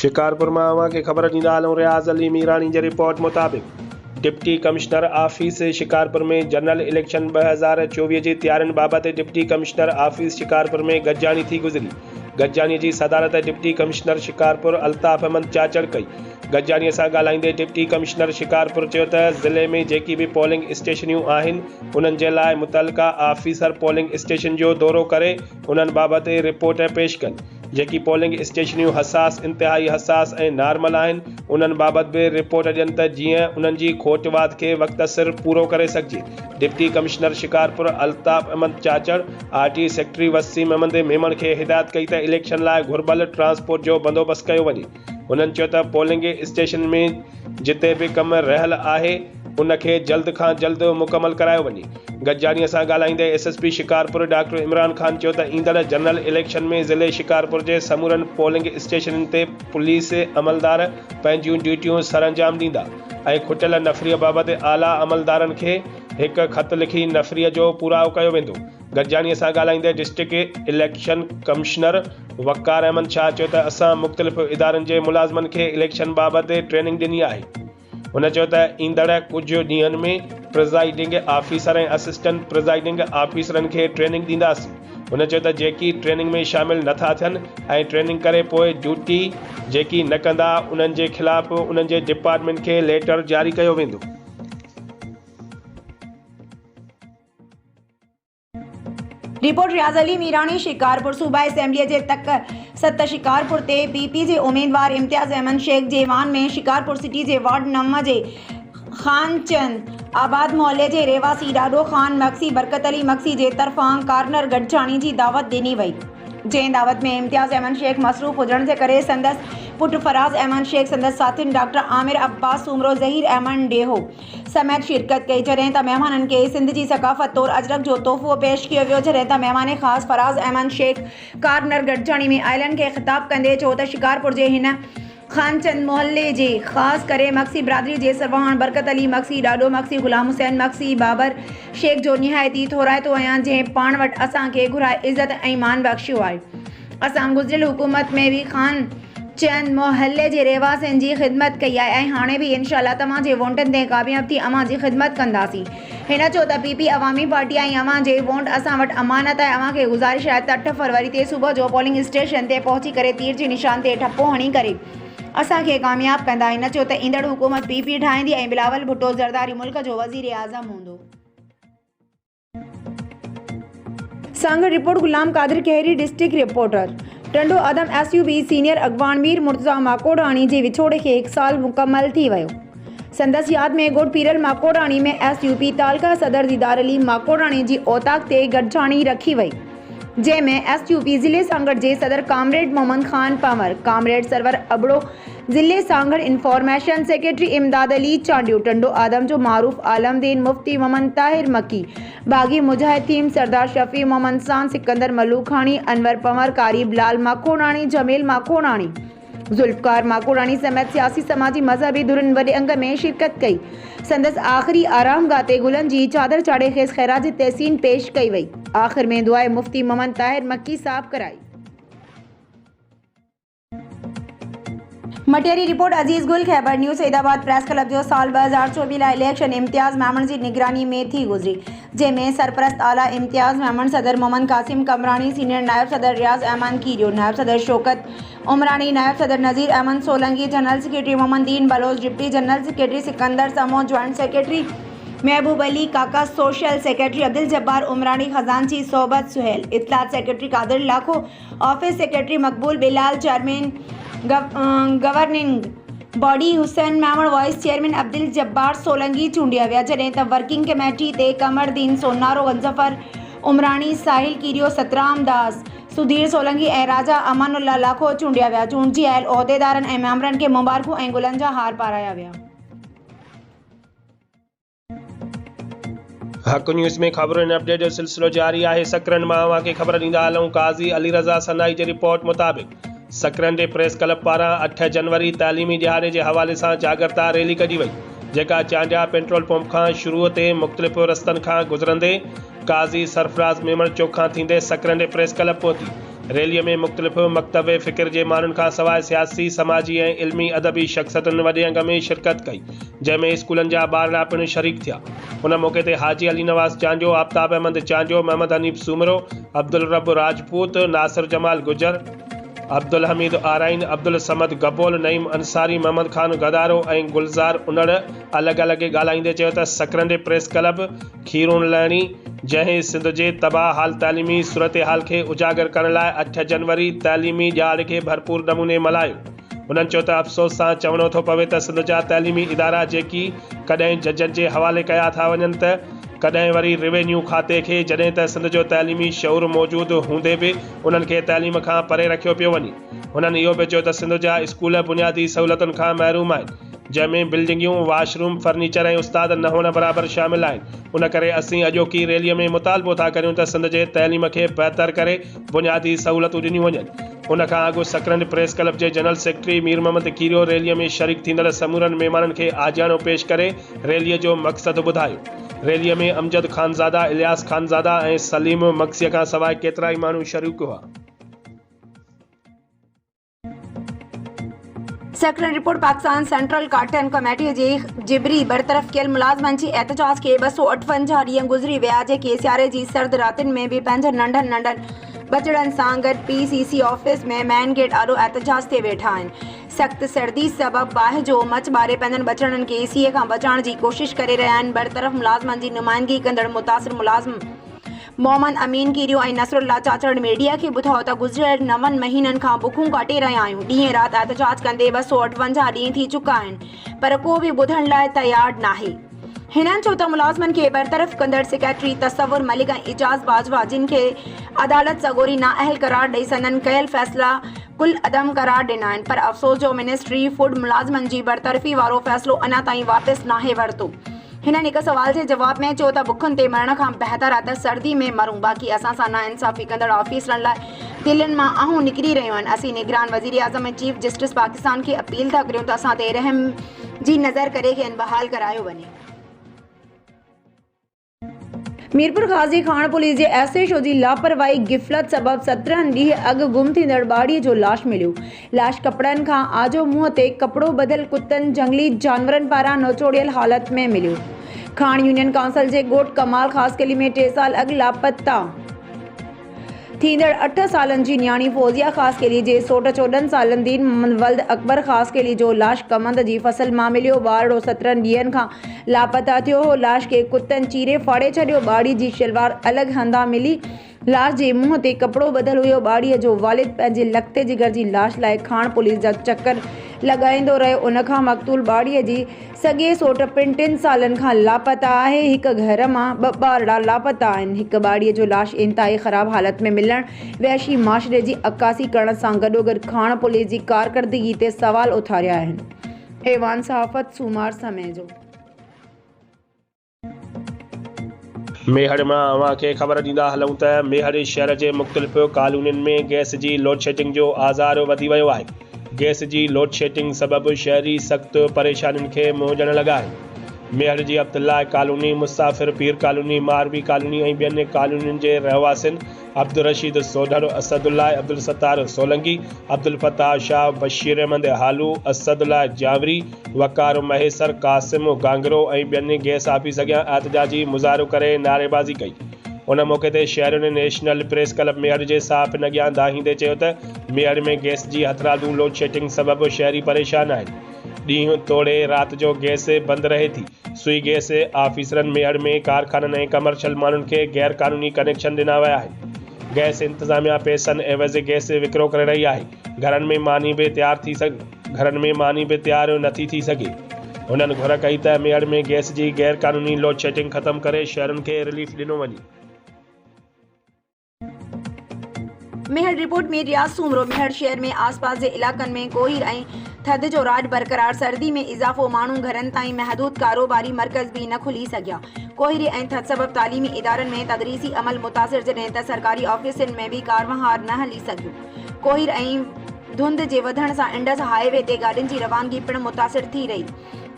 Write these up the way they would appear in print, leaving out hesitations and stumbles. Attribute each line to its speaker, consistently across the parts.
Speaker 1: शिकारपुर में अवां खे ख़बर ॾींदा हलूं। रियाज़ अली मीरानी जी रिपोर्ट मुताबिक़ डिप्टी कमिश्नर ऑफिस शिकारपुर में जनरल इलेक्शन 2024 जी तैयारियुनि बाबति डिप्टी कमिश्नर ऑफिस शिकारपुर में गॾिजाणी थी गुज़री। गॾिजाणीअ जी सदारत डिप्टी कमिश्नर शिकारपुर अल्ताफ़ अहमद चाचड़ कई। गॾिजाणीअ सां ॻाल्हाईंदे डिप्टी कमिश्नर शिकारपुर चयो त ज़िले में जेकी भी पोलिंग स्टेशनियूं आहिनि उन्हनि जे लाइ मुतलका ऑफिसर पोलिंग स्टेशन जो दौरो करे उन्हनि बाबति रिपोर्ट पेश कनि। जेकी पोलिंग स्टेशनियूं इंतिहाई हसास ऐं नॉर्मल आहिनि उन्हनि बाबति भी रिपोर्ट ॾियनि त जीअं उन्हनि जी खोटवाद खे वक़्त सिर पूरो करे सघिजे। Deputy commissioner Shikarpur Altaf Ahmad चाचड़ RT secretary Waseem Ahmad Memon खे हिदायत कई त इलेक्शन लाइ घुर्बल ट्रांसपोर्ट जो बंदोबस्त कयो वञे। उन्हनि चयो त पोलिंग स्टेशन में जिते भी कम रहियल आहे उनखे जल्द खां जल्द मुकमल करायो वञे। गॾिजाणीअ सां ॻाल्हाईंदे एसएसपी शिकारपुर डॉक्टर इमरान खान चयो त ईंदड़ जनरल इलेक्शन में ज़िले शिकारपुर जे समूरनि पोलिंग स्टेशननि ते पुलिस अमलदार पंहिंजियूं ड्यूटियूं सरअंजाम ॾींदा ऐं खुटियल नफ़रीअ बाबति आला अमलदारनि खे हिकु ख़त लिखी नफ़रीअ जो पुरावो कयो वेंदो। गॾिजाणीअ सां ॻाल्हाईंदे डिस्ट्रिक्ट इलेक्शन कमिश्नर वक़ार अहमद शाह चयो त असां मुख़्तलिफ़ इदारनि जे मुलाज़िमनि खे इलेक्शन बाबति ट्रेनिंग ॾिनी आहे। हुन चयो त ईंदड़ कुझु ॾींहनि में प्रिज़ाइडिंग ऑफिसर ऐं असिस्टेंट प्रिज़ाइडिंग ऑफिसरनि खे ट्रेनिंग ॾींदासीं। हुन चयो त जेकी ट्रेनिंग में शामिल नथा थियनि ऐं ट्रेनिंग करे पोइ ड्यूटी जेकी न कंदा उन्हनि जे ख़िलाफ़ उन्हनि जे डिपार्टमेंट खे लेटर जारी कयो वेंदो।
Speaker 2: रिपोर्ट रियाज़ अली मीरानी शिकारपुर सूबा असेंबली जे तक सत शिकारपुर ते पीपी जे उम्मीदवार इम्तियाज़ अहमद शेख जेवान में शिकारपुर सिटी जे वार्ड 9 जे खानचंद आबाद मोहल्ले जे रहवासी ॾाॾो ख़ान मक्सी बरकत अली मक्सी जे तरफ़ां कार्नर गॾिजाणी जी दावत ॾिनी वई। जंहिं दावत में इम्तियाज़ अहमद शेख मसरूफ़ हुजण जे करे संदसि पुट फराज़ अहमद शेख संदसि साथियुनि डॉक्टर आमिर अब्बास सुमरो ज़हीर अहमद डेहो समेत शिरकत कई। जॾहिं त महिमाननि खे सिंध जी सकाफ़त तौरु अजरक जो तोहफ़ो पेश कयो वियो। जॾहिं त महिमान ख़ासि फराज़ अहमद शेख कार्नर गॾिजाणी में आयलनि खे ख़िताब कंदे चयो त शिकारपुर जे हिन खानचंद मोहल्ले जे ख़ासि करे मक्सी बिरादरी जे सरवहाण बरकत अली मक्सी ॾाॾो मक्सी गुलाम हुसैन मक्सी बाबर शेख जो निहायती थोराइतो आहियां जंहिं पाण वटि असांखे घुराए इज़त ऐं मान बख़्शियो आहे। असां गुज़िरियल हुकूमत में भी खान चंद मोहल्ले जे रहवासियुनि जी ख़िदमत कई आहे ऐं हाणे भी इंशाअल्लाह तव्हां जे वोटनि ते कामयाब थी अवां जी ख़िदमत कंदासीं। हिन चयो त पीपी अवामी पार्टी ऐं अवां जे वोट असां वटि अमानत आहे। अवां खे गुज़ारिश आहे त 8 फरवरी ते सुबुह जो पोलिंग स्टेशन ते पहुची करे तीर जे निशान ते ठप्पो हणी करे असांखे कामयाब कंदा। हिन चयो त ईंदड़ हुकूमत पीपी ठाहींदी ऐं बिलावल भुट्टो ज़रदारी मुल्क जो वज़ीर आज़म हूंदो। सांगड़ रिपोर्ट गुलाम कादिर कहरी डिस्ट्रिक्ट रिपोर्टर। टंडो आदम एसयूबी सीनियर अगवान मीर मुर्तज़ा माकोड़ानी जे विछोड़े खे 1 साल मुकम्मल थी वियो। संदसि यादि में गुड पीरल माकोड़ानी में एसयूपी तालका सदर दीदार अली माकोड़ानी जी औताक ते गॾिजाणी रखी वई जंहिंमें एसयूपी ज़िले सांगड़ जे सदर कामरेड मोहम्मद खान पंवर कामरेड सरवर अबड़ो ज़िले सांगड़ इंफॉर्मेशन सेक्रेटरी इमदाद अली चांडियो टंडो आदम जो मारूफ आलमदीन मुफ्ती मोहम्मद ताहिर मक्की बागी मुजाहिद थीम सरदार शफी मोहम्मद सान सिकंदर मलूखानी अनवर पंवर कारी बिलाल माखोड़ानी जमील माखोड़ानी जुल्फकार माकोड़ानी समेत सियासी समाजी मजहबी धुरनि वॾे अंग में शिरकत कई। संदसि आख़िरी आरामगाह ते गुलनि जी चादर चाढ़े खेसि ख़ैरात जी तहसीन पेश कई वई। आख़िर में दुआए मुफ्ती मोहम्मद ताहिर मक्की साहब कराई। मटेरी report Aziz Gul Khyber news Saeedabad press club जो साल 2024 लाइ इलेक्शन इम्तियाज़ मेमण जी निगरानी में थी गुज़री जंहिंमें सरपरस्त आला इम्तियाज़ मेमण सदर मोहम्मद कासिम कमरानी सीनियर नायब सदर रियाज़ अहमद कीरियो नायब सदर शौकत उमरानी नायब सदर Nazir Ahmed Solanki general secretary Mohammad Deen Baloch deputy general secretary Sikandar Samo joint secretary Mehboob Ali Kaka social secretary Abdul Jabbar Umrani खजानची सोबत सुहेल इत्तलात secretary Qadir Lakho office secretary Maqbool Bilal chairman governing body Hussain Memon vice chairman Abdul Jabbar Solanki चूंडिया विया। जॾहिं त वर्किंग कमेटी ते कमरदीन सोनारो गंजफर उमरानी साहिल कीरियो सतराम दास सुधीर सोलंकी ऐं राजा अमानुल्ला लाखो चूंडिया विया। चूंडजी आयल उहिदेदारनि ऐं मेंबरनि खे मुबारकूं ऐं गुलनि जा हार पाराया विया।
Speaker 1: हक़ न्यूज़ में ख़बरुनि अपडेट जो सिलसिलो जारी आहे। सकरन मां अवां खे ख़बर ॾींदा हलूं। काज़ी अली रज़ा सनाई जी रिपोर्ट मुताबिक़ सकरन जे प्रेस क्लब पारां 8 जनवरी तालीमी ॾियारे जे हवाले सां जागरता रैली कढी वई जेका चांडिया पेट्रोल पंप खां शुरू ते मुख़्तलिफ़ रस्तनि खां गुज़रंदे काज़ी सरफराज़ मेमण चौक खां थींदे सकरन जे प्रेस क्लब पहुती रैलीअ में मुख़्तलिफ़ मकतब फ़िक्र जे माण्हुनि खां सवाइ सियासी समाजी ऐं इल्मी अदबी शख़्सियतुनि वॾे अंग में शिरकत कई, जंहिंमें स्कूलनि जा ॿारड़ा पिणु शरीक थिया। उन मौक़े ते हाजी अली नवाज़ चांजो, आफ़ताब अहमद चांजो, मोहम्मद हनीफ़ सूमरो, अब्दुल रब राजपूत, नासिर जमाल गुजर, अब्दुल हमीद आराइन, अब्दुल समद गबोल, नईम अंसारी, मोहम्मद खान गदारो ऐं गुलज़ार उनड़ अलॻि अलॻि ॻाल्हाईंदे चयो त सकरंडे प्रेस क्लब खीरून लहणी, जंहिं सिंध जे तबाह हाल तइलीमी सूरत हाल खे उजागर करण लाइ 8 जनवरी तइलीमी ॾियार खे भरपूर नमूने मल्हायो। उन्हनि चयो त अफ़सोस सां चवणो थो पवे त सिंध जा तइलीमी इदारा जेकी कॾहिं जजनि जे हवाले कया था वञनि त कॾहिं वरी रिवेन्यू खाते खे, जॾहिं त सिंध जो तइलीमी शऊर मौजूदु हूंदे बि उन्हनि खे तइलीम खां परे रखियो पियो वञे। उन्हनि इहो बि चयो त सिंध जा स्कूल बुनियादी सहूलियतुनि खां महरूम आहिनि, जंहिंमें बिल्डिंगूं, वाशरूम, फर्नीचर ऐं उस्ताद न हुअण बराबरि शामिल आहिनि। उन करे असीं अॼोकी रैलीअ में मुतालबो था करियूं त सिंध जे तइलीम खे बहितर करे बुनियादी सहूलियतूं ॾिनियूं वञनि। उन खां अॻु सकरंड प्रेस क्लब जे जनरल सेक्रेटरी मीर मोहम्मद कीरियो रैलीअ में शरीक थींदड़ समूरनि महिमाननि खे आजियानो पेश करे रैलीअ जो मक़सदु ॿुधायो। रैलीअ में अमजद खानज़ादा, इलियास खानज़ादा ऐं सलीम मक्सीअ खां सवाइ केतिरा ई माण्हू शरीक हुआ।
Speaker 2: Secretary report Pakistan central cotton committee जे जिबरी बरतरफ़ कयल मुलाज़मनि जी एहतजाज खे 258 ॾींहं गुज़री विया, जेके सियारे जी सर्द रातिनि में बि पंहिंजनि नंढनि बचड़नि सां गॾु PCC ऑफिस में मेन गेट आॾो एहतजाज ते वेठा आहिनि। सख़्त सर्दी सबबि बाहि जो मच ॿारे पंहिंजनि बचड़नि खे सीअ खां बचाइण जी कोशिश करे रहिया आहिनि। बरतरफ़ मुलाज़मनि जी नुमाइंदगी कंदड़ मुतासिर मुलाज़िम मोहम्मद अमीन कीरियो ऐं नसरुल्ला चाचड़ मीडिया खे ॿुधायो त गुज़िरियल 9 महीननि खां बुखूं काटे रहिया आहियूं। ॾींहं राति एहतजाज कंदे 258 ॾींहं थी चुका आहिनि, पर को बि ॿुधण लाइ तयारु नाहे। हिननि चयो त मुलाज़मनि खे बरतरफ़ कंदड़ सेक्रेटरी तसव्वुर मलिक ऐं इजाज़ बाजवा, जिन खे अदालत सगोरी नाअहल करार ॾेई संदनि कयल फ़ैसिला कुल अदम करार ॾिना आहिनि, पर अफ़सोस जो मिनिस्ट्री फूड मुलाज़मनि जी बरतरफ़ी वारो फ़ैसिलो अञा ताईं वापसि नाहे वरितो। हिननि हिक सवाल जे जवाब में चयो त बुखनि ते मरण खां बहितर आहे त सर्दी में मरूं। बाक़ी असां सां नाइंसाफ़ी कंदड़ ऑफिसरनि लाइ दिलनि मां आहों निकिरी रहियूं आहिनि। असीं निगरान वज़ीर आज़म ऐं चीफ जस्टिस पाकिस्तान खे अपील था करियूं त असां ते रहम जी नज़र करे खेनि बहाल करायो वञे। मीरपुर ग़ाज़ी खान पुलिस जे SHO जी लापरवाही गिफ़लत सबबि 17 ॾींहं अॻु गुम थींदड़ ॿाड़ीअ जो लाश मिलियो। लाश कपड़नि खां आजो मुंहं ते कपिड़ो ॿधल कुतनि जंगली जानवरनि पारां नचोड़ियल हालत में मिलियो। खान यूनियन काउंसिल जे ॻोठ कमाल ख़ासकली में 3 साल अॻु लापता थींदड़ 8 सालनि जी न्याणी फौजिया ख़ासकली जे सोट 14 सालनि दीन मोहम्मद वल्द अकबर ख़ासकली जो लाश कमंद जी फसल मां मिलियो। ॿारड़ो 17 ॾींहंनि खां लापता थियो हो। लाश खे कुतनि चीरे फाड़े छॾियो। ॿाड़ी जी शलवार अलॻि हंधा मिली। लाश जे मुंहं ते कपिड़ो ॿधल हुयो। ॿाड़ीअ जो वालिद पंहिंजे लखते जिगर जी लाश लाइ खान पुलिस जा चकर लॻाईंदो रहियो। उन खां मक़तूल ॿाड़ीअ जी सॻे सोट पिणु 3 सालनि खां लापता आहे। हिक घर मां 2 ॿारड़ा लापता आहिनि। हिक ॿाड़ीअ जो लाश इंतिहाई ख़राब हालत में मिलण वहशी माशरे जी अक्कासी करण सां गॾोगॾु खान पुलिस जी कारकर्दगी ते सवाल उथारिया आहिनि। ऐवान सहाफ़त सूमार समय जो
Speaker 1: मेहड़ मां अव्हां खे ख़बर ॾींदा हलूं त मेहड़ शहर जे मुख़्तलिफ़ कॉलोनियुनि में गैस जी लोड शेडिंग जो आज़ार वधी वियो आहे। गैस जी लोड शेडिंग सबबि शहरी सख़्त परेशानियुनि खे मुंहुं ॾियण लॻा आहिनि। मेहड़ जी अब्दुल्ला कॉलोनी, मुसाफ़िर पीर कॉलोनी, मारवी कॉलोनी ऐं ॿियनि कॉलोनियुनि जे रहवासियुनि अब्दुल रशीद सोढर, असदुल्ला, अब्दुल सत्तार सोलंगी, अब्दुल फताह शाह, बशीर अहमद हालू, असदुल्ला जावरी, वकार महेसर, कासिम गांगरो ऐं ॿियनि गैस ऑफिस अॻियां एहतजाजी मुज़ाहिरो करे नारेबाज़ी कई। उन मौक़े ते शहरुनि नेशनल प्रेस क्लब मेहड़ जे साफ़ अॻियां दाहींदे चयो त मेहड़ में गैस जी हथरादू लोड शेडिंग सबबि शहरी परेशान आहिनि। ॾींहुं तोड़े राति जो गैस बंदि रहे थी। सुई गैस ऑफिसरनि मेहड़ में कारखाननि ऐं कमर्शियल माण्हुनि खे गैर क़ानूनी कनेक्शन ॾिना विया आहिनि। गैस इंतिज़ामिया पैसनि एवज़ गैस विकिरो करे रही आहे। घरनि में मानी बि तयारु नथी थी सघे। हुननि घुर कई त मेहड़ में गैस जी गैर क़ानूनी लोड शेडिंग ख़तमु करे शहरुनि खे रिलीफ ॾिनो वञे।
Speaker 2: मेहड़ रिपोर्ट में रियाज़ सूमरो। मेहड़ शहर में आसपास जे इलाक़नि में कोहीर ऐं थधि जो राॼ बरक़रार। सर्दी में इज़ाफ़ो। माण्हू घरनि ताईं महदूद। कारोबारी मर्कज़ बि न खुली सघिया। कोहीर ऐं थधि सबबि तालीमी इदारनि में तदरीसी अमल मुतासिर, जॾहिं त सरकारी ऑफिसनि में बि कारवहार न हली सघियो। कोहीर ऐं धुंध जे वधण सां इंडस हाईवे ते गाॾियुनि जी रवानगी पिणु मुतासिर थी रही।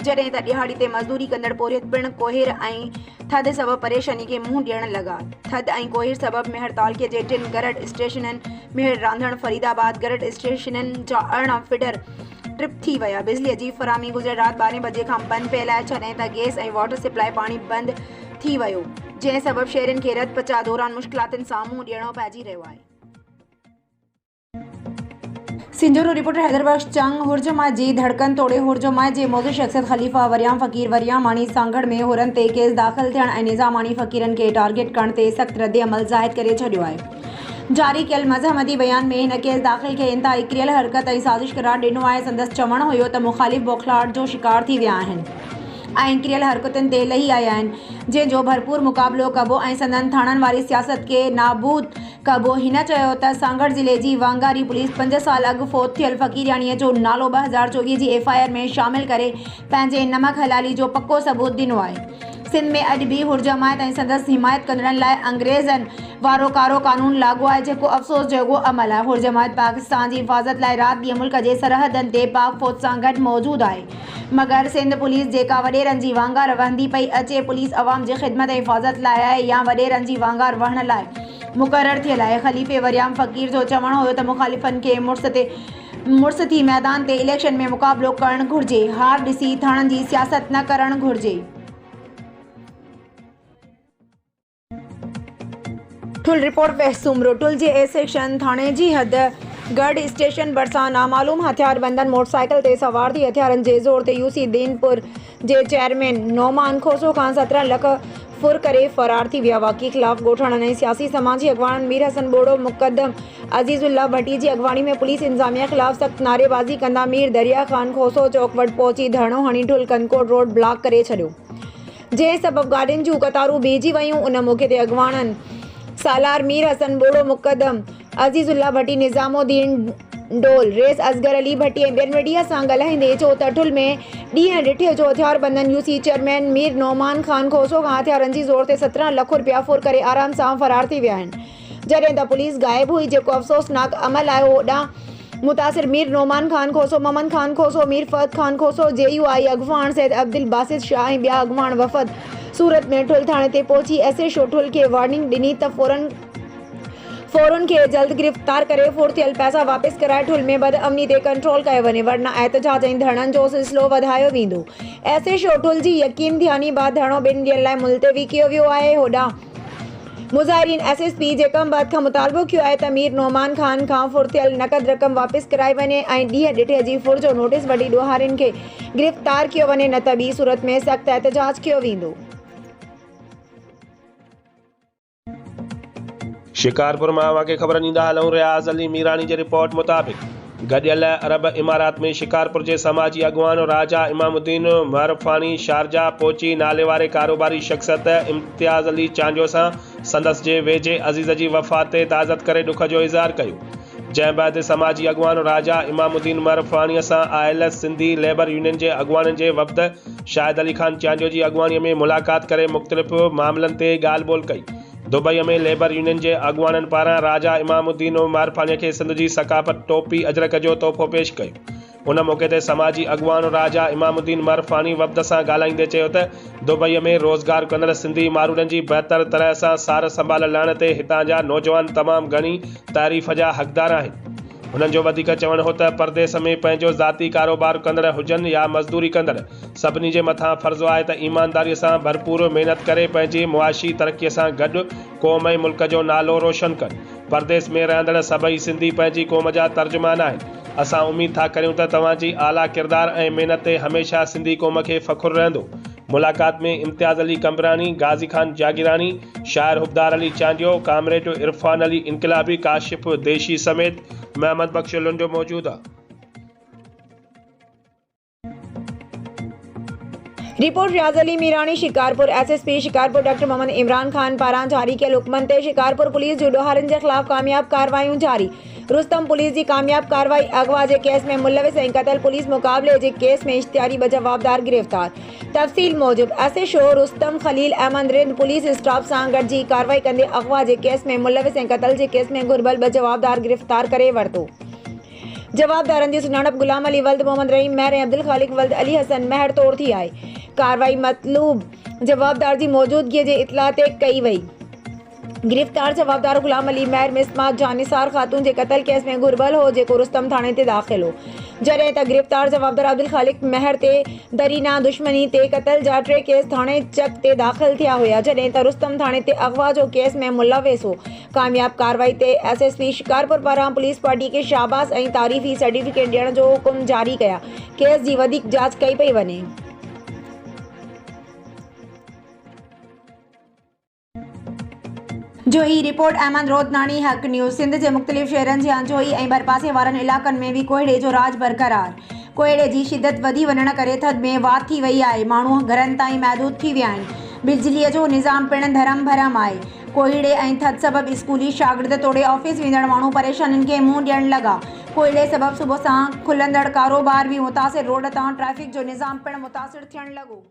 Speaker 2: जॾहिं त ॾियाड़ी ते मज़दूरी कंदड़ पोरियत पिणु कोहिर ऐं थधि सबबि परेशानी खे मुंहुं ॾियण लॻा। थधि ऐं कोहिर सबबि मेहर तालुके जे 3 गरड स्टेशननि मेहर रांधण फरीदाबाद गरड स्टेशननि जा 18 फीडर ट्रिप थी विया। बिजलीअ जी फराहमी गुज़िरियल राति 12 बजे खां बंदि पियल आहे, छॾहिं त गैस ऐं वाटर सप्लाई पाणी बंदि थी वियो, जंहिं सबबि शहरियुनि खे रत पचा दौरान मुश्किलातुनि सां मुंहुं ॾियणो पइजी रहियो आहे। सिंजूरो रिपोर्टर हैदरबख्श चंग हुरजमा जी धड़कन तोड़े हुरजमा जे मौजूद शख्सियत ख़लीफ़ा वरियाम फ़कीर वरियामानी सांगड़ में हुरनि ते केस दाख़िल थियण ऐं निज़ामानी फ़कीरनि खे टारगेट करण ते सख़्त रद्द अमल ज़ाहिर करे छॾियो आहे। जारी कयल मज़हमदी बयान में हिन केस दाख़िल खे इंतहाई किरियल हरकत ऐं साज़िश करार ॾिनो आहे। संदसि चवणु हुयो त मुख़ालिफ़ बौखलाहट जो शिकार थी विया आहिनि ऐं किरियल हरकतुनि ते लही आया आहिनि, जंहिंजो भरपूर मुक़ाबिलो कबो ऐं संदनि थाणनि वारी सियासत खे नाबूद कबो। हिन चयो त सांगड़ ज़िले जी वांगारी पुलिस 5 साल अॻु फ़ौत थियल फ़कीरियाणीअ जो नालो 2024 जी FIR में शामिल करे पंहिंजे नमक हलाली जो पको सबूत ॾिनो आहे। सिंध में अॼु बि हुरजमायत ऐं संदसि हिमायत कंदड़नि लाइ अंग्रेज़नि वारो कारो कानून लागू आहे, जेको अफ़सोस जोॻो अमल आहे। हुरजमायत पाकिस्तान जी हिफ़ाज़त लाइ राति ॾींहुं मुल्क जे सरहदनि ते पाक फ़ौज सां गॾु मौजूदु आहे, मगर सिंध पुलिस जेका वॾेरनि जी वांगार वहंदी पई अचे, पुलिस अवाम जी ख़िदमत ऐं हिफ़ाज़त लाइ आहे या वॾेरनि जी वांगार वहण लाइ मुक़ररु थियल आहे। ख़लीफ़े वरियाम फ़कीर जो चवणु हुयो त मुख़ालिफ़नि खे मुड़स थी मैदान ते इलेक्शन में मुक़ाबिलो करणु घुरिजे, हार ॾिसी थाणनि जी सियासत न करणु घुरिजे। ठुल रिपोर्ट वहसूमरो ठुल जे ए सेक्शन थाणे जी हद गढ़ स्टेशन भरिसां नामालूम हथियार बंदन मोटरसाइकिल ते सवार थी हथियारनि जे ज़ोर ते UC दीनपुर जे चेयरमैन नौमान खोसो खां 17 लख फुर करे फ़रार थी विया। वाक़ई ख़िलाफ़ ॻोठाणनि ऐं सियासी समाजी अॻवाननि मीर हसन बोड़ो मुक़दम अज़ीज़ुल्लाह भट्टी जी अॻवानी में पुलिस इंतज़ामिया ख़िलाफ़ सख़्त नारेबाज़ी कंदा मीर दरिया ख़ान खोसो चौक वटि पहुची धरणो हणी ठुल कनकोट रोड ब्लॉक करे छॾियो, जंहिं सबबि गाॾियुनि जूं कतारूं बीहजी वयूं। उन मौक़े ते अॻवाननि सालार मीर हसन बोड़ो मुक़दम अज़ीज़ुल्लाह भट्टी निज़ामुद्दीन डोल रेस असगर अली भट्टी ऐं ॿियनि मीडिया सां ॻाल्हाईंदे चयो त ठुल में ॾींहुं ॾिठे जो हथियार बंदन UC चेयरमैन मीर नौमान ख़ान खोसो खां हथियारनि जी ज़ोर ते 17 लख रुपया फुर करे आराम सां फ़रार थी विया आहिनि, जॾहिं त पुलिस गाइब हुई, जेको अफ़सोसनाक अमल आहे। होॾां मुतासिर मीर नौमान ख़ान खोसो, ममन ख़ान खोसो, मीर फ़हद ख़ान खोसो, JUI अॻवान सैद अब्दुल बासित शाह ऐं ॿिया अॻवान वफ़द सूरत में ठुल थाणे ते पहुची SHO ठुल खे वार्निंग ॾिनी त फ़ौरन खे जल्द गिरफ़्तार करे फुर थियल पैसा वापसि कराए ठुल में बदअमनी ते कंट्रोल कयो वञे, वरना एहतजाज ऐं धरणनि जो सिलसिलो वधायो वेंदो। SHO ठुल जी यकीन दहानी बाद धरणो 2 ॾींहंनि लाइ मुलतवी कयो वियो आहे। होॾां मुज़ाहिरीन SSP जे कमबाद खां मुतालबो कयो आहे त मीर नौमान ख़ान खां फुर थियल नक़द रक़म वापसि कराई वञे ऐं ॾींहुं ॾिठे जी फुर जो नोटिस वठी ॾोहारियुनि खे गिरफ़्तार कयो वञे, न त ॿी सूरत में सख़्त एहतजाज कयो वेंदो।
Speaker 1: शिकारपुर मां वाक़ई ख़बर ॾींदा हलूं। रियाज़ अली मीरानी जे रिपोर्ट मुताबिक़ गॾियल अरब इमारात में शिकारपुर जे समाजी अॻवान राजा इमामुद्दीन मरफ़ानी शारजा पहुची नाले वारे कारोबारी शख़्सियत इम्तियाज़ अली चांजो सां संदसि जे वेझे अज़ीज़ जी वफ़ात ते ताज़त करे ॾुख जो इज़हार कयो, जंहिं बैदि समाजी अॻवान राजा इमामुद्दीन मरफ़ानीअ सां आयल सिंधी लेबर यूनियन जे अॻवाननि जे वफ़द शाहिद अली ख़ान चांजो जी अॻवानीअ में मुलाक़ात करे मुख़्तलिफ़ मामलनि ते ॻाल्हि ॿोल कई। दुबईअ में लेबर यूनियन जे अॻवाननि पारां राजा इमामुद्दीन मरफ़ानीअ खे सिंध जी सक़ाफ़त टोपी अजरक जो तोहफ़ो पेश कयो। उन मौक़े ते समाजी अॻवान राजा इमामुद्दीन मरफ़ानी वफ़द सां ॻाल्हाईंदे चयो त दुबईअ में रोज़गार कंदड़ सिंधी माण्हुनि जी बहितर तरह सां सार संभाल लहण ते हितां जा नौजवान तमामु घणी तारीफ़ जा हक़दार आहिनि। हुननि जो वधीक चवणु हो त परदेस में पंहिंजो ज़ाती कारोबार कंदड़ हुजनि या मज़दूरी कंदड़, सभिनी जे मथां फ़र्ज़ु आहे त ईमानदारीअ सां भरपूर महिनत करे पंहिंजी मुआशी तरक़ीअ सां गॾु क़ौम ऐं मुल्क जो नालो रोशन कनि। परदेस में रहंदड़ सभई सिंधी पंहिंजी क़ौम जा तर्जुमान आहिनि। असां उमीद था करियूं त तव्हांजी आला किरदार ऐं महिनत ते हमेशह सिंधी क़ौम खे फ़ख़ुरु रहंदो। मुलाक़ात में इम्तियाज़ अली कमरानी, गाज़ी ख़ान जागीरानी, शाइर हुबदार अली चांडियो, कामरेड इरफान अली इनकलाबी, काशिफ देशी समेत महमद बख्श लुंडो मौजूद आहे।
Speaker 2: रिपोर्ट रियाज़ अली मीरानी शिकारपुर SSP शिकारपुर डॉक्टर मोहम्मद इमरान खान पारां जारी कयल हुक्मनि ते शिकारपुर पुलिस जूं ॾोहारियुनि जे ख़िलाफ़ कामयाब कार्रवाइयूं जारी। रुस्तम पुलिस जी कामयाब कार्रवाई, अगवा जे केस में मुलविस ऐं क़तल पुलिस मुक़ाबले जे केस में इश्तिहारी 2 जवाबदार गिरफ़्तार। तफ़सील मूजिब SHO Rustam Khalil Ahmed Rind police staff सां गॾिजी कार्रवाई कंदे अगवा जे केस में मुलविस ऐं क़तल जे केस में घुर्बल 2 जवाबदार गिरफ़्तार करे वरितो। जवाबदारनि जी सुञाणप गुलाम अली वल्द मोहम्मद रहीम महर ऐं अब्दुल ख़ालिक वल्द अली हसन महर तौर थी आहे। कार्रवाई मतलूब जवाबदार जी मौजूदगी जे इतला ते कई वई। गिरफ्तार जवाबदार गुलाम अली महर मिसमात जां निसार खातून जे क़त्ल केस में घुरबल हो, जेको रुस्तम थाणे ते दाख़िल हो। जॾहिं त गिरफ्तार जवाबदार अब्दुल ख़ालिक महर ते दरीना दुश्मनी ते क़त्ल जा 3 केस थाणे चक ते दाख़िल थिया हुआ, जॾहिं त रुस्तम थाणे ते अगवा जो केस में मुलविस हो। कामयाब कार्रवाई ते SSP शिकारपुर पारां पुलिस पार्टी खे शाबाश ऐं तारीफ़ी सर्टिफिकेट ॾियण जो हुकुम जारी कया। केस जी वधीक जांच कई पई वञे। जोही रिपोर्ट अहमद रोदनानी हक़ न्यूज़। सिंध जे मुख़्तलिफ़ शहरनि जियां जोही ऐं भरपासे वारनि इलाक़नि में बि कोहीड़े जो राज बरक़रार। कोहीड़े जी शिदत वधी वञण करे थधि में वात थी वई आहे। माण्हू घरनि ताईं महदूद थी विया आहिनि। बिजलीअ जो निज़ाम पिणु धरम भरम आहे। कोहीड़े ऐं थधि सबबि स्कूली शागिर्द तोड़े ऑफिस वेंदड़ माण्हू परेशानियुनि खे मुंहुं ॾियण लॻा। कोहीड़े सबबि सुबुह सां खुलंदड़ कारोबार बि मुतासिर, रोड तां ट्रैफ़िक जो निज़ाम पिणु मुतासिर थियण लॻो।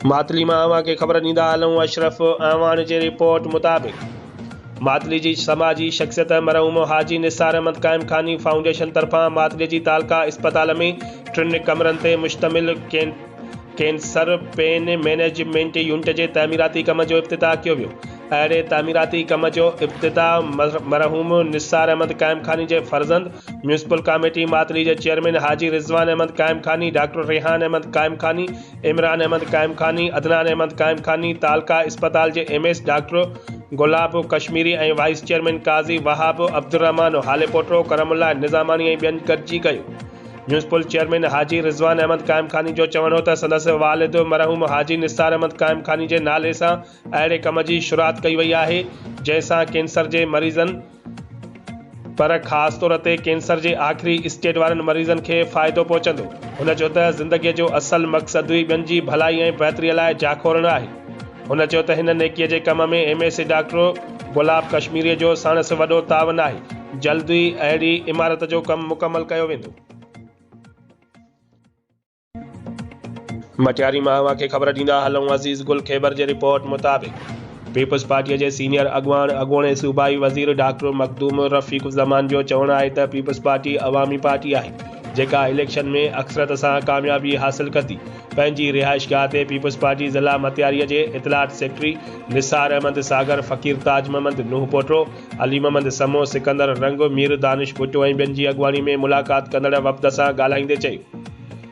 Speaker 1: मातली मां अवां खे ख़बर ॾींदा हलूं। अशरफ अवान जी रिपोर्ट मुताबिक़ मातली जी समाजी शख़्सियत मरहूम हाजी निसार अहमद क़ाइम खानी फाउंडेशन तरफ़ां मातली जी तालका अस्पताल में 3 कमरनि ते मुश्तमिल कैंसर पेन मैनेजमेंट यूनिट जे तामीराती कम जो इफ़्तिताह कयो वियो। अहिड़े तामीराती कम जो इफ़्तिताह मरहूम निसार अहमद क़ाइम खानी जे फर्ज़ंद म्यूनिसिपल कमेटी मातली जे चेयरमैन हाजी रिज़वान अहमद क़ाइम खानी, डॉक्टर रेहान अहमद क़ाइम खानी, इमरान अहमद क़ाइम खानी, अदनान अहमद क़ाइम खानी, तालका अस्पताल जे MS डॉक्टर गुलाब कश्मीरी ऐं वाइस चेयरमैन काज़ी वहाब अब्दुर्रहमान हाले पोटरो करमुल्ला निज़ामानी ऐं ॿियनि गॾिजी कयो। म्यूनिसिपल चेयरमैन हाजी रिज़वान अहमद क़ाइम खानी जो चवणो त संदसि वालिद मरहूम हाजी निसार अहमद क़ाइम खानी जे नाले सां अहिड़े कम जी शुरूआत कई वई आहे, जंहिंसां कैंसर जे मरीज़नि पर ख़ासि तौर ते कैंसर जे आख़िरी स्टेज वारनि मरीज़नि खे फ़ाइदो पहुचंदो। हुन चयो त ज़िंदगीअ जो असल मक़सदु ई ॿियनि जी भलाई ऐं बहितरीअ लाइ जाखोरणु आहे। हुन चयो त हिन नेकीअ जे कम में MS डॉक्टर गुलाब कश्मीरीअ जो साणुसि वॾो तावन आहे। जल्द ई अहिड़ी इमारत जो कमु मुकमल कयो वेंदो। मटियारी मां अवां खे ख़बर ॾींदा हलूं। अज़ीज़ गुल ख़ैबर जी रिपोर्ट मुताबिक़ पीपल्स पार्टीअ जे सीनियर अॻूणे सूबाई वज़ीर डॉक्टर मखदूम रफ़ीक़ ज़मान जो चवणु आहे त पीपल्स पार्टी अवामी पार्टी आहे, जेका इलेक्शन में अक्सरत सां कामयाबी हासिल कंदी। पंहिंजी रिहाइशगाह ते पीपल्स पार्टी ज़िला मटियारीअ जे इतलात सेक्रेटरी निसार अहमद सागर, फ़कीर ताज मोहम्मद नूह पोटरो, अली मोहम्मद समो, सिकंदर रंग, मीर दानिश भुट्टो ऐं ॿियनि जी अॻवानी में मुलाक़ात कंदड़ वफ़द सां ॻाल्हाईंदे चयो।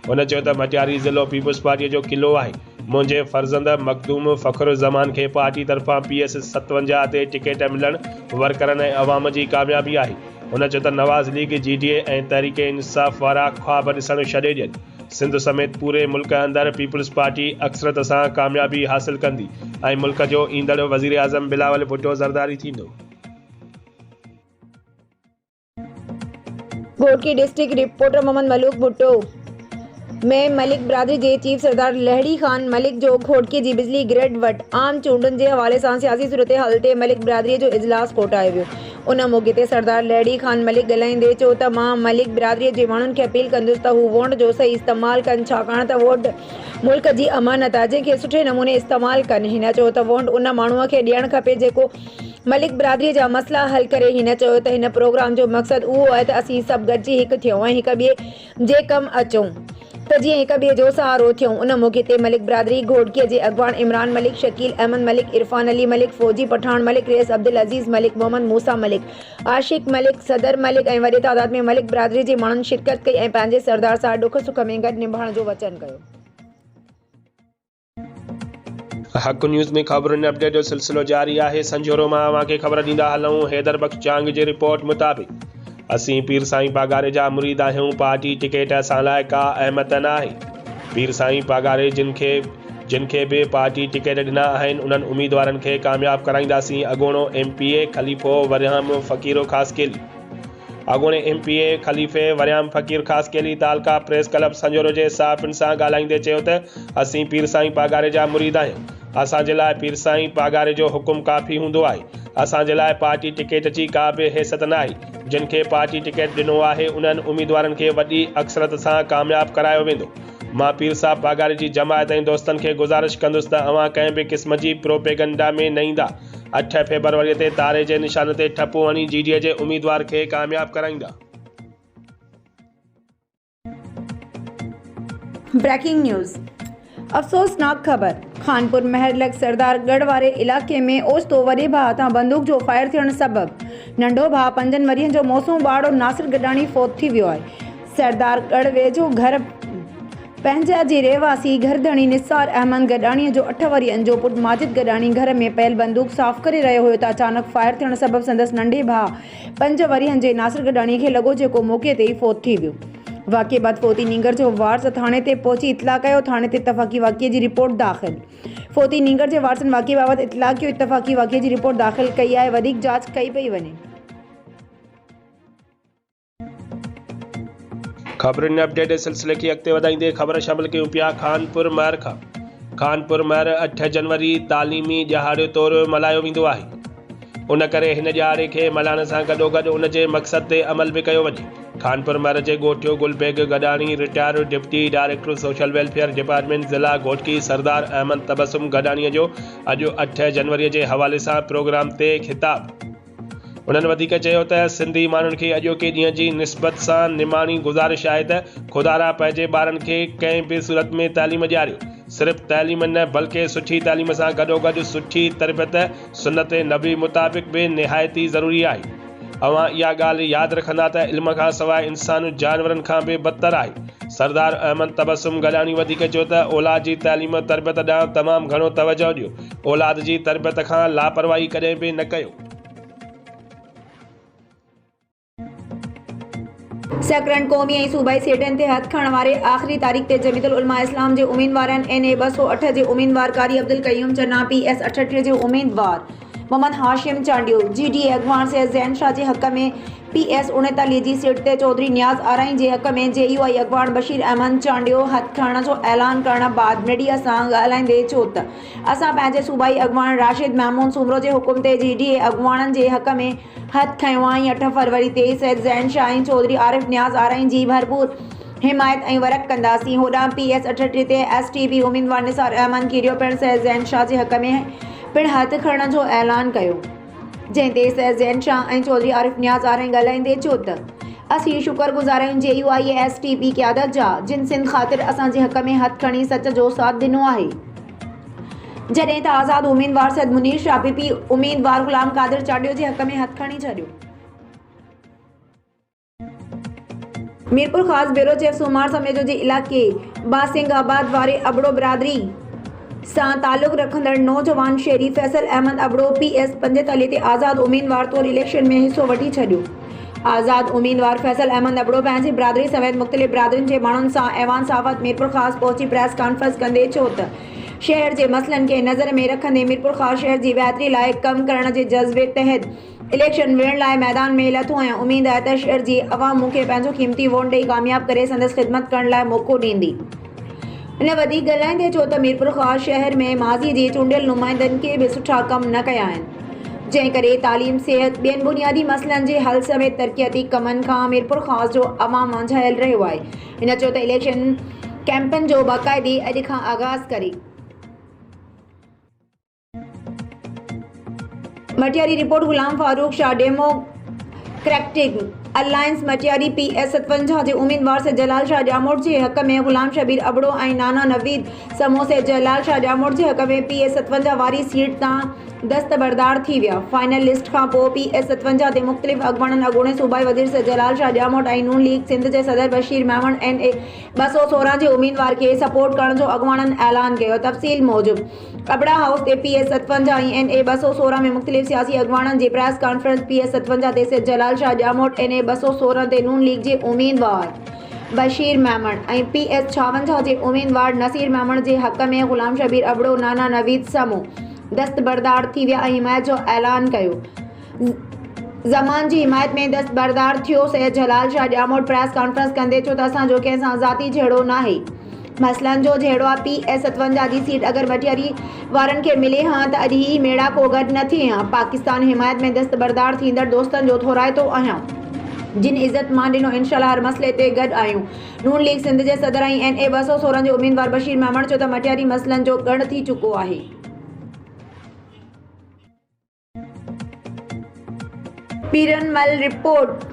Speaker 1: हुन चयो त मटियारी ज़िलो पीपल्स पार्टीअ जो क़िलो आहे। मुंहिंजे फर्ज़ंद मखदूम फ़ख्र ज़मान खे पार्टी तरफ़ां PS 57 ते टिकट मिलणु वर्करनि ऐं अवाम जी कामयाबी आहे। हुन चयो त नवाज़ लीग GDA ऐं तहरीक इंसाफ़ वारा ख्वाब ॾिसणु छॾे ॾियनि। सिंध समेत पूरे मुल्क अंदरि पीपल्स पार्टी अक्सरत सां कामयाबी हासिल कंदी ऐं मुल्क जो ईंदड़ वज़ीर आज़म बिलावल भुट्टो ज़रदारी थींदो।
Speaker 2: घोटकी डिस्ट्रिक्ट रिपोर्टर मोहम्मद मलूक भुट्टो में मलिक बिरादरी जे चीफ सरदार लहड़ी खान मलिक जो घोटकी जी बिजली ग्रिड वटि आम चूंडुनि जे हवाले सां सियासी सूरत हाल ते मलिक बिरादरीअ जो इजलास कोटायो वियो। उन मौक़े ते सरदार लहड़ी खान मलिक ॻाल्हाईंदे चयो त मां मलिक बिरादरीअ जे माण्हुनि खे अपील कंदुसि त हू वोट जो सही इस्तेमालु कनि, छाकाणि त वोट मुल्क जी अमानत आहे, जंहिंखे सुठे नमूने इस्तेमालु कनि। हिन चयो त वोट उन माण्हूअ खे ॾियणु खपे जेको मलिक बिरादरीअ जा मसइला हल करे। हिन चयो त हिन प्रोग्राम जो मक़सदु उहो आहे त असीं सभु गॾिजी हिकु थियूं ऐं हिक ॿिए जे कमु अचूं त जीअं हिक ॿिए जो सहारो थियूं। उन मौक़े ते मलिक बिरादरी घोटकीअ जे अॻवान इमरान मलिक, शकील अहमद मलिक, इरफान अली मलिक, फौजी पठान मलिक, रेस अब्दुल अज़ीज़ मलिक, मोहम्मद मूसा मलिक, आशिक मलिक, सदर मलिक ऐं वॾे तादाद में मलिक बिरादरी जे माण्हुनि शिरकत कई ऐं पंहिंजे सरदार सां ॾुख सुख में गॾु निभाइण जो वचन कयो।
Speaker 1: हक़ न्यूज़ में ख़बरुनि अपडेट जो सिलसिलो जारी आहे। संजोरो मां अवां खे ख़बर ॾींदा हलूं। हैदर बख्श चांग जी रिपोर्ट मुताबिक़ असीं पीर साईं पागारे जा मुरीद आहियूं। पार्टी टिकट असां लाइ का अहमियत न आहे। पीर साईं पागारे जिन खे बि पार्टी टिकट ॾिना आहिनि उन्हनि उम्मीदवारनि खे कामयाबु कराईंदासीं। अॻूणो MPA खलीफ़ो वरियाम फ़क़ीर ख़ासकेली अॻूणे MPA खलीफ़े वरियाम फ़क़ीर ख़ासकेली तालका प्रेस क्लब संजोरो जे सहाफ़ियुनि सां ॻाल्हाईंदे चयो त असीं पीर साईं पागारे जा मुरीद आहियूं। असांजे लाइ पीर साईं पागारे जो हुकुम काफ़ी हूंदो आहे। असांजे लाइ पार्टी टिकट जी का बि हैसियत न आहे। जिन खे पार्टी टिकट ॾिनो आहे उन्हनि उम्मीदवारनि खे वॾी अक्सरत सां कामयाबु करायो वेंदो। मां पीर साहब पागारे जी जमायत ऐं दोस्तनि खे गुज़ारिश कंदुसि त अवां कंहिं बि क़िस्म जी प्रोपेगंडा में न ईंदा। 8 फेबरवरी ते तारे जे निशान ते ठपो हणी GDA जे उम्मीदवार खे कामयाबु कराईंदा।
Speaker 2: Breaking news. अफ़सोसनाक ख़बर। खानपुर महरलग सरदारगढ़ वारे इलाइक़े में ओचितो वॾे भाउ तां बंदूक जो फायर थियण सबबि नंढो भाउ 5 वरियनि जो मौसूम ॿारो नासिर गडाणी फ़ौत थी वियो आहे। सरदारगढ़ वेझो घर पंहिंजा जे रहवासी घरधणी निसार अहमद गडाणीअ जो 8 वरियनि जो पुटु माजिद गडाणी घर में पयल बंदूक साफ़ करे रहियो हुयो त अचानक फायर थियण सबबि संदसि नंढे भाउ 5 वरियनि जे नासिर गडाणीअ खे लॻो जेको मौक़े ते ई फ़ौत थी वियो। वाक़े बाद फ़ौती नींगर जो वारस थाणे ते पहुची इतला कयो। थाणे ते इतफ़ाक़ी वाक़े जी रिपोर्ट दाख़िल। फ़ौती नींगर जे वारसनि वाक़े बाबति इतला कयो। इतफ़ाक़ी वाक़े जी रिपोर्ट दाख़िल कई आहे। वधीक जांच कई पई वञे।
Speaker 1: खबरुनि अपडेट सिलसिले खे अॻिते वधाईंदे ख़बर शामिल कयूं पिया खानपुर महर खां। खानपुर महर 8 जनवरी तालीमी ॾिहाड़े तौरु मल्हायो वेंदो आहे। उन करे हिन ॾिहाड़े खे मल्हाइण सां गॾोगॾु उन जे मक़सद ते अमल बि कयो वञे। खानपुर महर जे ॻोठियो Gulbeg Gadani retired deputy director social welfare department ज़िला घोटकी सरदार अहमद तबसुम गडाणीअ जो अॼु 8 जनवरी जे हवाले सां प्रोग्राम ते ख़िताब। उन्हनि वधीक चयो त सिंधी माण्हुनि खे अॼोके ॾींहं जी निस्बत सां निमाणी गुज़ारिश आहे त खुदारा पंहिंजे ॿारनि खे कंहिं बि सूरत में तालीम ॾियारियो। सिर्फ़ु तालीम न बल्कि सुठी तालीम सां गॾोगॾु सुठी तरबियत सुन्नत नबी मुताबिक़ बि निहायती ज़रूरी आहे। अवां इहा ॻाल्हि यादि रखंदा त इल्म खां सवाइ इंसानु जानवरनि खां बि बदतर आहे। सरदार अहमद तबसुम गडाणी वधीक चयो त औलाद जी तालीम तरबियत ॾांहुं तमामु घणो तवजो ॾियो। औलाद जी तरबियत खां लापरवाही कॾहिं बि न कयो।
Speaker 2: सकरन क़ौमी ऐं सूबाई सीटनि ते हथ खणण वारे आख़िरी तारीख़ ते जमीयतुल उलमा इस्लाम जे उम्मीदवारनि NA 208 जे उम्मीदवार कारी अब्दुल क़यूम चन्ना, PS 38 जे उम्मीदवार मोहम्मद हाशिम चांडियो, GD अगवान से ज़ैन शाह जे हक़ में, PS 39 जी सीट ते चौधरी नियाज़ आराई जे हक़ में JUI अगवान बशीर अहमद चांडियो हथ खणण जो ऐलान करण बाद मीडिया सां ॻाल्हाईंदे चयो त असां पंहिंजे सूबाई अगवान राशिद महमूद सुमरो जे हुकुम ते GDA अगवाननि जे हक़ में हथ खयो आहे। 8 फरवरी ते सैयद ज़ैन शाह ऐं चौधरी आरिफ नियाज़ आराई जी भरपूर हिमायत ऐं वरक कंदासीं। होॾां PS 38 ते STP उम्मीदवार निसार अहमद कीरियो पिणु सैयद ज़ैन शाह जे हक़ में पिणु हथ खणण जो ऐलान कयो, जंहिं ते सैयद ज़ैन शाह ऐं चौधरी आरिफ नियाज़ आराई ॻाल्हाईंदे चयो त असीं शुक्रगुज़ार आहियूं JUI ऐं STP क़यादत जा जिन सिंध ख़ातिर असांजे हक़ में हथ खणी सच जो साथ ॾिनो आहे। जॾहिं त आज़ाद उम्मीदवार सैयद मुनीर शाह PP उम्मीदवार ग़ुलाम कादिर चांडियो जे हक़ में हथ खणी छॾियो। मीरपुर ख़ासि ब्यूरो चीफ सुमार समेजो जे इलाइक़े बासिंगाबाद वारे अबड़ो बिरादरी सां ताल्लुक़ रखंदड़ नौजवान शहरी फैसल अहमद अबड़ो PS 45 ते आज़ाद उम्मीदवार तौर इलेक्शन में हिस्सो वठी छॾियो। आज़ाद उम्मीदवार फैसल अहमद अबड़ो पंहिंजी बिरादरी समेत मुख़्तलिफ़ बिरादरियुनि जे माण्हुनि सां ऐवान साफ़त मीरपुर ख़ासि पहुची प्रेस कॉन्फ्रेंस कंदे चयो त शहर जे मसइलनि खे नज़र में रखंदे मीरपुर ख़ासि शहर जी बहितरी लाइ कम करण जे जज़्बे तहत इलेक्शन विढ़ण लाइ मैदान में लथो ऐं उमेद आहे त शहर जी अवाम मूंखे पंहिंजो क़ीमती वोट ॾेई कामयाब करे संदसि ख़िदमत करण लाइ मौक़ो ॾींदी। इन वधीक ॻाल्हाईंदे चयो त मीरपुर ख़ासि शहर में माज़ी जे चूंडियल नुमाइंदनि खे बि सुठा कम न कया आहिनि, जंहिं करे तालीम सिहत ॿियनि बुनियादी मसइलनि जे हल समेत तरक़ियाती कमनि खां मीरपुर ख़ासि जो अवाम मुंझायल रहियो आहे। हिन चयो त इलेक्शन कैंपेन जो बाक़ाइदे अॼु खां आगाज़ करे Matiari report Ghulam Farooq Shah democratic alliance Matiari PS 57 जे उम्मीदवार से जलाल शाह जामोट जे हक़ में ग़ुलाम शबीर अबड़ो ऐं नाना नवीद समोसे जलाल शाह जामोट जे हक़ में PS 57 वारी सीट तां दस्तबरदार थी विया। फाइनल लिस्ट खां पोइ PS 57 ते मुख़्तलिफ़ अॻुवाणनि अॻूणे सूबाई वज़ीर से जलाल शाह जामोट ऐं नून लीग सिंध जे सदर बशीर महमूद NA 216 जे उम्मीदवार खे सपोर्ट करण जो अॻुवाणनि ऐलान कयो। तफ़सील मूजिबि अबड़ा हाउस ते PS 57 ऐं NA 216 में मुख़्तलिफ़ सियासी अॻुवाणनि जी प्रेस कॉन्फ्रेंस PS 57 ते से जलाल शाह जामोट NA 216 ते नून लीग जे उम्मीदवार बशीर महमूद ऐं PS 56 जे उम्मीदवार नसीर महमूद जे हक़ में ग़ुलाम शबीर अबड़ो नाना नवीद समूह दस्तबरदार थी विया ऐं हिमायत जो ऐलान कयो। ज़मान जी हिमायत में दस्तबरदार थियो सैयद जलाल शाह जामोट प्रेस कॉन्फ्रेंस कंदे चयो त असांजो कंहिं सां ज़ाती झेड़ो न आहे। मसइलनि जो जहिड़ो आहे PS 57 जी सीट अगरि मटियारी वारनि खे मिले हा त अॼु ही मेड़ा को गॾु न थिए हा। पाकिस्तान हिमायत में दस्तबरदार थींदड़ दोस्तनि जो थोराइतो आहियां, जिन इज़त मां ॾिनो इंशाअल्लाह हर मसइले ते गॾु आहियूं। नून लीग सिंध जे सदर ऐं NA 216 जे उम्मीदवार बशीर महमूद चयो त मटियारी मसइलनि जो गढ़ थी चुको आहे। पीरनमल रिपोर्ट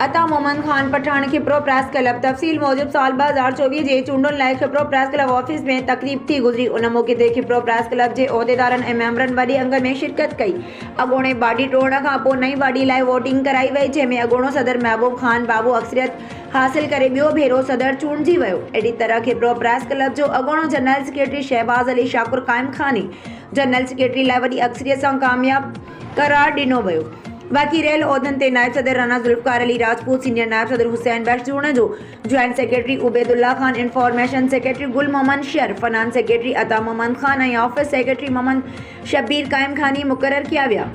Speaker 2: अता मोहम्मद खान पठान खिप्रो प्रेस क्लब तफ़सील मूजिब साल 2024 जे चूंडुनि लाइ खिप्रो प्रेस क्लब ऑफिस में तकरीब थी गुज़री। उन मौक़े ते खिप्रो प्रेस क्लब जे उहिदेदारनि ऐं मेंबरनि वॾे अंग में शिरकत कई। अॻोणे बाडी टोड़ण खां पोइ नई बाडी लाइ वोटिंग कराई वई, जंहिंमें अॻोणो सदर महबूब खान बाबू अक्सरियत हासिल करे ॿियो भेरो सदर चूंडिजी वियो। अहिड़ी तरह खिप्रो प्रेस क्लब जो अॻोणो general secretary Shahbaz Ali Shakur क़ाइम ख़ानी जनरल सेक्रेटरी लाइ वॾी अक्सरियत सां कामयाब करार ॾिनो वियो। बाक़ी रहियल उहिदनि ते नायब सदर राना ज़ुल्फ़िकार अली राजपूत, सीनियर नायब सदर हुसैन बख्श जूण जो, joint secretary Ubaidullah Khan, information secretary गुल मोहम्मद शर, फाइनेंस सेक्रेटरी अता मोहम्मद खान ऐं ऑफिस सेक्रेटरी मोहम्मद शब्बीर क़ाइम ख़ानी मुक़रर किया विया।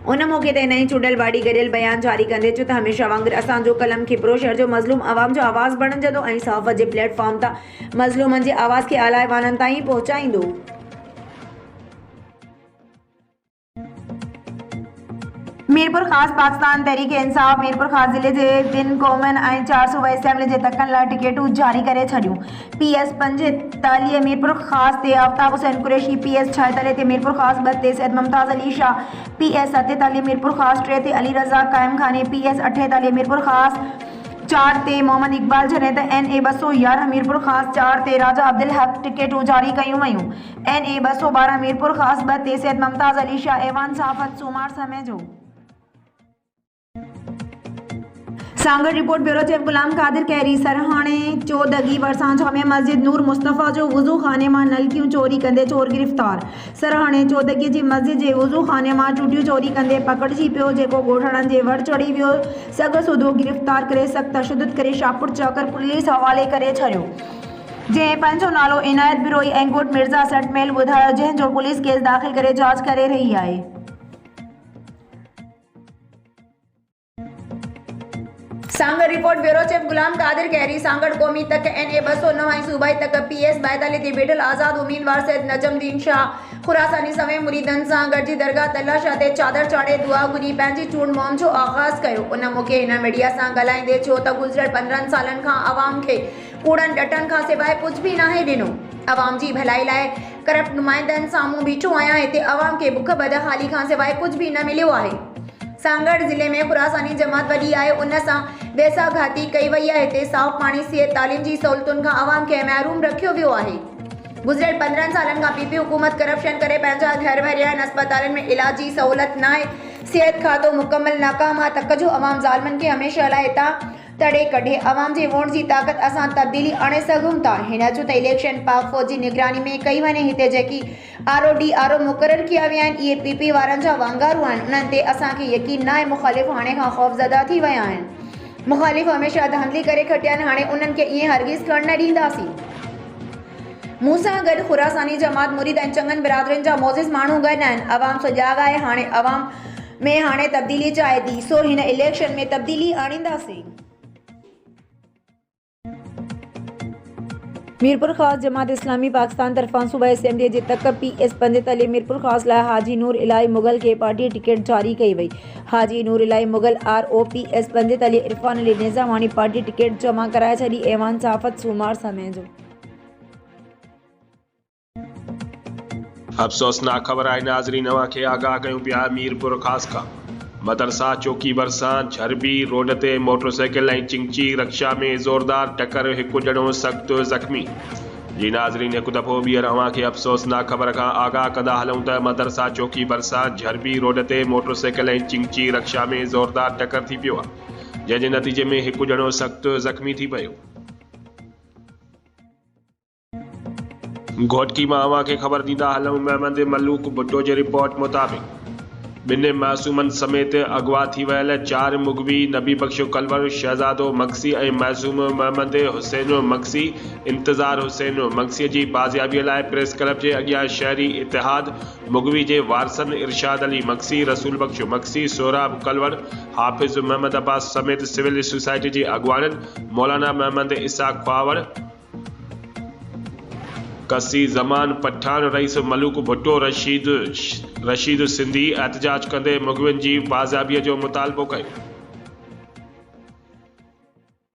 Speaker 2: उन मौक़े ते नई चूंडल बाडी गॾियल बयान जारी कंदे चयो त हमेशह वांगुरु असांजो कलम खिप्रो शहर जो मज़लूम आवाम जो आवाज़ बणिजंदो ऐं साफ़ जे प्लेटफॉर्म तां मज़लूमनि जे आवाज़ खे आला वाननि ताईं पहुचाईंदो। मीरपुर ख़ास पाकिस्तान तहरीक इंसाफ मीरपुर ख़ास ज़िले जे 3 क़ौमुनि ऐं 4 सूबाई असेंबली जे तकनि लाइ टिकेटूं जारी करे छॾियूं। PS 45 मीरपुर ख़ास ते आफ्ताब हुसैन कुरैशी, PS 46 ते मीरपुर ख़ास 2 ते सैयद मुमताज़ अली शाह, PS 47 मीरपुर ख़ास 3 ते अली रज़ा क़ाइम ख़ानी, PS 48 मीरपुर ख़ास 4 ते मोहम्मद इकबाल जॾहिं त NA 211 मीरपुर ख़ास 4 ते राजा अब्दुल हक टिकेटूं जारी कयूं वयूं। NA 212 मीरपुर ख़ास 2 ते सैयद मुमताज़ अली शाह ऐवान सहाफ़त सूमार समय जो। Sanghar report bureau chief Ghulam Qadir कैरी सरहाणे चौदगी वरसां जामिया मस्जिद नूर मुस्तफ़ा जो वुज़ू खाने मां नलकियूं चोरी कंदे चोर गिरफ़्तार। सरहाणे चौदगी जी मस्जिद जे वुज़ू खाने मां टूटियूं चोरी कंदे पकड़जी पियो, जेको ॻोठाणनि जे वर चढ़ी वियो। सॻ सूधो गिरफ़्तार करे सख़्त तशद्दुद करे शाहपुर चौकर पुलिस हवाले करे छॾियो, जंहिं पंहिंजो नालो इनायत बिरोई ऐं ॻोठ मिर्ज़ा सटमेल ॿुधायो, जंहिंजो पुलिस केस दाख़िल करे जांच करे रही आहे। Sanghar report bureau chief Ghulam Qadir कैरी सांगड़ क़ौमी तक NA 209 ऐं सूबाई तक PS 42 ते वेठल आज़ाद उम्मीदवार सैयद नजमुद्दीन शाह खुरासानी समेत मुरीदनि सां गॾिजी दरगाह तल्ला शाह ते चादर चाढ़े दुआ घुरी पंहिंजी चूंड मुहिम जो आगाज़ कयो। उन मौक़े हिन मीडिया सां ॻाल्हाईंदे चयो त गुज़िरियल 15 सालनि खां अवाम खे कूड़नि ॾटनि खां सवाइ कुझु बि नाहे ॾिनो। अवाम जी भलाई लाइ करप्ट नुमाइंदनि साम्हूं बीठो आहियां। हिते अवाम खे बुख बदहाली खां सवाइ कुझु बि न मिलियो आहे। सांगड़ ज़िले में खुरासानी जमात वॾी आहे, उन सां बेसाघाती कई वई आहे। हिते साफ़ पाणी, सिहत, तालीम जी सहूलियतुनि खां अवाम खे महरूम रखियो वियो आहे। गुज़िरियल 15 सालनि खां PP हुकूमत करप्शन करे पंहिंजा घर भरिया आहिनि। अस्पतालनि में इलाज जी सहूलियत न आहे, सिहत खातो मुकमल नाकाम आहे। तक जो अवाम ज़ालिमनि खे हमेशह लाइ हितां तड़े कढे। अवाम जे वोट जी ताक़त असां तब्दीली आणे सघूं था। हिन जो त इलेक्शन पाक फ़ौज जी निगरानी में कई वञे। हिते जेकी RO मुक़रर किया विया आहिनि, इहे PP वारनि जा वांगारू आहिनि। उन्हनि ते असांखे यकीन न आहे। मुख़ालिफ़ हाणे खां ख़ौफ़ज़दा थी विया आहिनि। मुख़ालिफ़ हमेशह धांधली करे खटिया आहिनि, हाणे उन्हनि खे ईअं हरगिज़ करणु न ॾींदासीं। मूं सां गॾु खुरासानी जमात मुरीद ऐं चङनि बिरादरियुनि जा मोज़िज़ माण्हू गॾु आहिनि। अवाम सुजाॻ आहे, हाणे अवाम में हाणे तब्दीली चाहे थी, सो हिन इलेक्शन में तब्दीली आणींदासीं। मीरपुर ख़ास जमात इस्लामी पाकिस्तान तरफ़ां सूबाई असेंबली जे तक PS 45 मीरपुर ख़ास लाइ हाजी नूर इलाही मुग़ल खे पार्टी टिकट जारी कई वई। Haji Noor Ilahi Mughal RO PS 45 Irfan Ali Nizamani party ticket जमा कराए छॾी। ऐवान सहाफ़त सूमार समय जो।
Speaker 1: अफ़सोसनाक ख़बर आहे नाज़रीन, अव्हां खे आगाह कयूं पिया मीरपुर ख़ास खां मदरसा चौकी भरिसां झरबी रोड ते मोटरसाइकिल ऐं चिंची रक्षा में ज़ोरदार टक्कर, हिकु ॼणो सख़्त ज़ख़्मी। जी नाज़रीन, हिकु दफ़ो ॿीहर अव्हां खे अफ़सोसनाक ख़बर खां आगाह कंदा हलूं त मदरसा चौकी भरिसां झरबी रोड ते मोटरसाइकिल ऐं चिंची रक्षा में ज़ोरदार टक्कर थी पियो आहे, जंहिं जे नतीजे में हिकु ॼणो सख़्त ज़ख़्मी थी पियो। घोटकी मां अव्हां खे ख़बर ॾींदा हलूं महमद मलूक भुट्टो जे रिपोर्ट मुताबिक़ ॿिनि मासूमनि समेत अगवा थी वियल 4 मुगवी नबी बख्श कलवर, शहज़ादो मक्सी ऐं मासूम मोहम्मद हुसैन मक्सी इंतज़ार हुसैन मक्सीअ जी बाज़ियाबीअ लाइ प्रेस क्लब जे अॻियां शहरी इतिहाद मुगवी जे वारसनि इरशाद अली मक्सी, रसूल बख्श मक्सी, सोहराब कलवर, हाफ़िज़ मोहम्मद अब्बास समेत सिविल सोसाइटी जे अॻुवाननि मौलाना मोहम्मद इसाक ख्वावर, कसी ज़मान पठान, रईस मलूक भुट्टो, रशीद सिंधी एहतजाज कंदे मुगवियुनि जी बाज़ियाबीअ जो मुतालबो कयो।